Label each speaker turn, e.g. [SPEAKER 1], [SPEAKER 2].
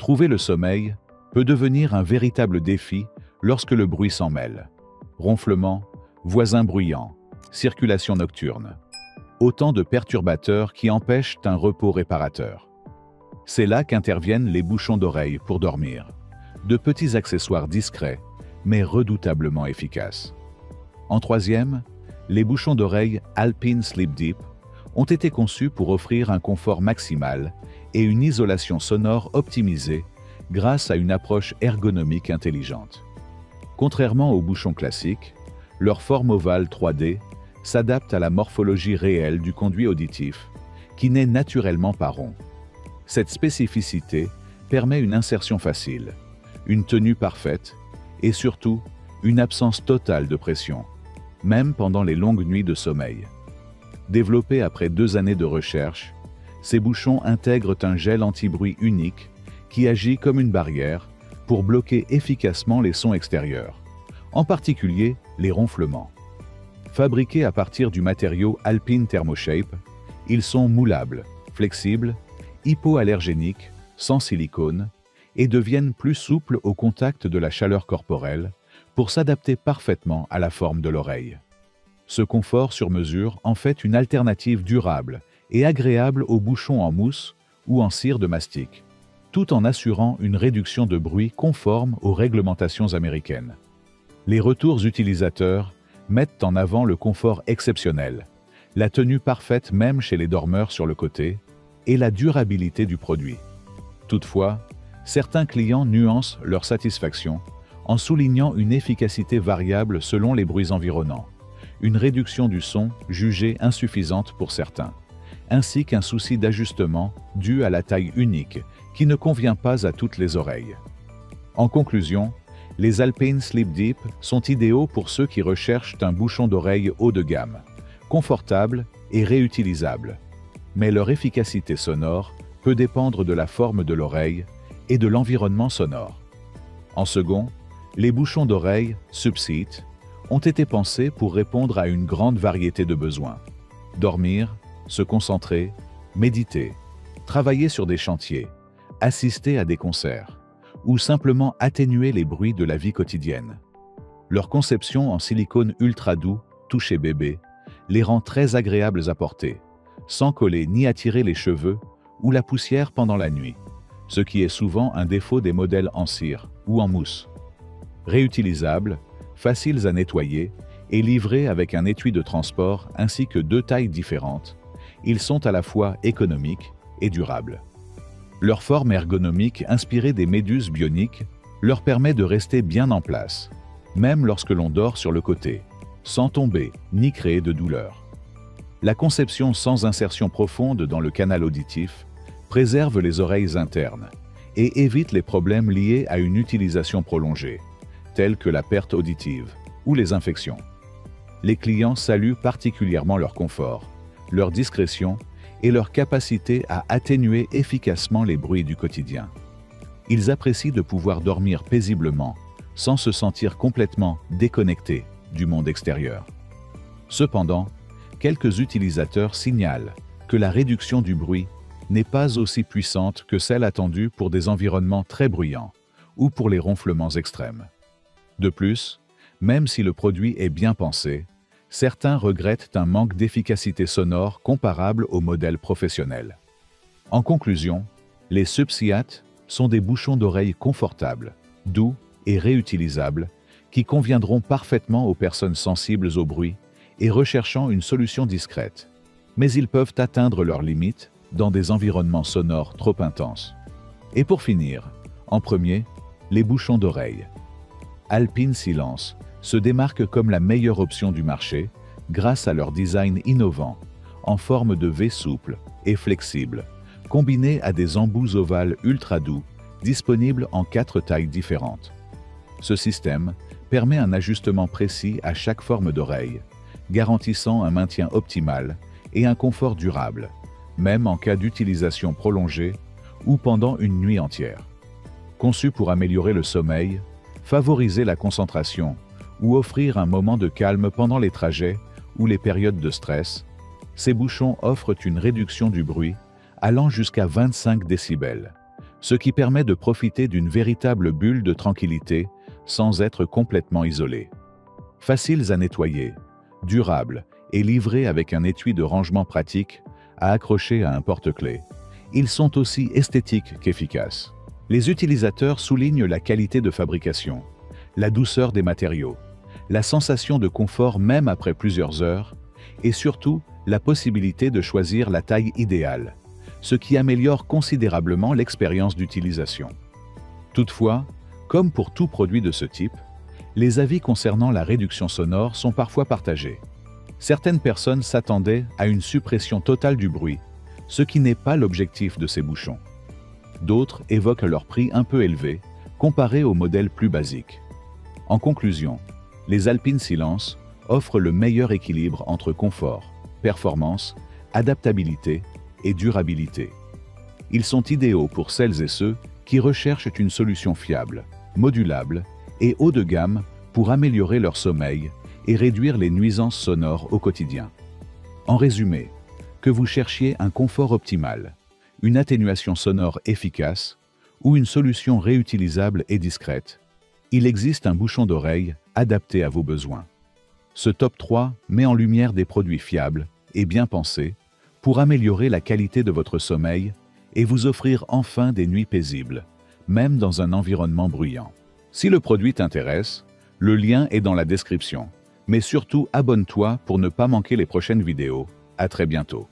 [SPEAKER 1] Trouver le sommeil peut devenir un véritable défi lorsque le bruit s'en mêle. Ronflements, voisins bruyants, circulation nocturne. Autant de perturbateurs qui empêchent un repos réparateur. C'est là qu'interviennent les bouchons d'oreille pour dormir. De petits accessoires discrets, mais redoutablement efficaces. En troisième, les bouchons d'oreille Alpine Sleep Deep ont été conçus pour offrir un confort maximal et une isolation sonore optimisée grâce à une approche ergonomique intelligente. Contrairement aux bouchons classiques, leur forme ovale 3D s'adapte à la morphologie réelle du conduit auditif, qui n'est naturellement pas rond. Cette spécificité permet une insertion facile, une tenue parfaite et surtout une absence totale de pression, même pendant les longues nuits de sommeil. Développés après 2 années de recherche, ces bouchons intègrent un gel anti-bruit unique qui agit comme une barrière pour bloquer efficacement les sons extérieurs, en particulier les ronflements. Fabriqués à partir du matériau Alpine Thermoshape, ils sont moulables, flexibles, hypoallergéniques, sans silicone, et deviennent plus souples au contact de la chaleur corporelle pour s'adapter parfaitement à la forme de l'oreille. Ce confort sur mesure en fait une alternative durable et agréable aux bouchons en mousse ou en cire de mastic, tout en assurant une réduction de bruit conforme aux réglementations américaines. Les retours utilisateurs mettent en avant le confort exceptionnel, la tenue parfaite même chez les dormeurs sur le côté, et la durabilité du produit. Toutefois, certains clients nuancent leur satisfaction en soulignant une efficacité variable selon les bruits environnants, une réduction du son jugée insuffisante pour certains, ainsi qu'un souci d'ajustement dû à la taille unique qui ne convient pas à toutes les oreilles. En conclusion, les Alpine Sleep Deep sont idéaux pour ceux qui recherchent un bouchon d'oreille haut de gamme, confortable et réutilisable. Mais leur efficacité sonore peut dépendre de la forme de l'oreille et de l'environnement sonore. En second, les bouchons d'oreille Subseat ont été pensés pour répondre à une grande variété de besoins. Dormir, se concentrer, méditer, travailler sur des chantiers, assister à des concerts, ou simplement atténuer les bruits de la vie quotidienne. Leur conception en silicone ultra doux, touché bébé, les rend très agréables à porter, sans coller ni attirer les cheveux ou la poussière pendant la nuit, ce qui est souvent un défaut des modèles en cire ou en mousse. Réutilisables, faciles à nettoyer et livrés avec un étui de transport ainsi que 2 tailles différentes, ils sont à la fois économiques et durables. Leur forme ergonomique inspirée des méduses bioniques leur permet de rester bien en place, même lorsque l'on dort sur le côté, sans tomber ni créer de douleur. La conception sans insertion profonde dans le canal auditif préserve les oreilles internes et évite les problèmes liés à une utilisation prolongée, tels que la perte auditive ou les infections. Les clients saluent particulièrement leur confort, leur discrétion et leur capacité à atténuer efficacement les bruits du quotidien. Ils apprécient de pouvoir dormir paisiblement, sans se sentir complètement déconnectés du monde extérieur. Cependant, quelques utilisateurs signalent que la réduction du bruit n'est pas aussi puissante que celle attendue pour des environnements très bruyants ou pour les ronflements extrêmes. De plus, même si le produit est bien pensé, certains regrettent un manque d'efficacité sonore comparable aux modèles professionnels. En conclusion, les Subseat sont des bouchons d'oreille confortables, doux et réutilisables qui conviendront parfaitement aux personnes sensibles au bruit et recherchant une solution discrète. Mais ils peuvent atteindre leurs limites dans des environnements sonores trop intenses. Et pour finir, en premier, les bouchons d'oreille. Alpine Silence se démarquent comme la meilleure option du marché grâce à leur design innovant, en forme de V souple et flexible, combiné à des embouts ovales ultra doux, disponibles en 4 tailles différentes. Ce système permet un ajustement précis à chaque forme d'oreille, garantissant un maintien optimal et un confort durable, même en cas d'utilisation prolongée ou pendant une nuit entière. Conçu pour améliorer le sommeil, favoriser la concentration ou offrir un moment de calme pendant les trajets ou les périodes de stress, ces bouchons offrent une réduction du bruit allant jusqu'à 25 décibels, ce qui permet de profiter d'une véritable bulle de tranquillité sans être complètement isolé. Faciles à nettoyer, durables et livrés avec un étui de rangement pratique à accrocher à un porte-clés, ils sont aussi esthétiques qu'efficaces. Les utilisateurs soulignent la qualité de fabrication, la douceur des matériaux, la sensation de confort même après plusieurs heures, et surtout la possibilité de choisir la taille idéale, ce qui améliore considérablement l'expérience d'utilisation. Toutefois, comme pour tout produit de ce type, les avis concernant la réduction sonore sont parfois partagés. Certaines personnes s'attendaient à une suppression totale du bruit, ce qui n'est pas l'objectif de ces bouchons. D'autres évoquent leur prix un peu élevé, comparé aux modèles plus basiques. En conclusion, les Alpine Silence offrent le meilleur équilibre entre confort, performance, adaptabilité et durabilité. Ils sont idéaux pour celles et ceux qui recherchent une solution fiable, modulable et haut de gamme pour améliorer leur sommeil et réduire les nuisances sonores au quotidien. En résumé, que vous cherchiez un confort optimal, une atténuation sonore efficace ou une solution réutilisable et discrète, il existe un bouchon d'oreille adapté à vos besoins. Ce top 3 met en lumière des produits fiables et bien pensés pour améliorer la qualité de votre sommeil et vous offrir enfin des nuits paisibles, même dans un environnement bruyant. Si le produit t'intéresse, le lien est dans la description. Mais surtout, abonne-toi pour ne pas manquer les prochaines vidéos. À très bientôt.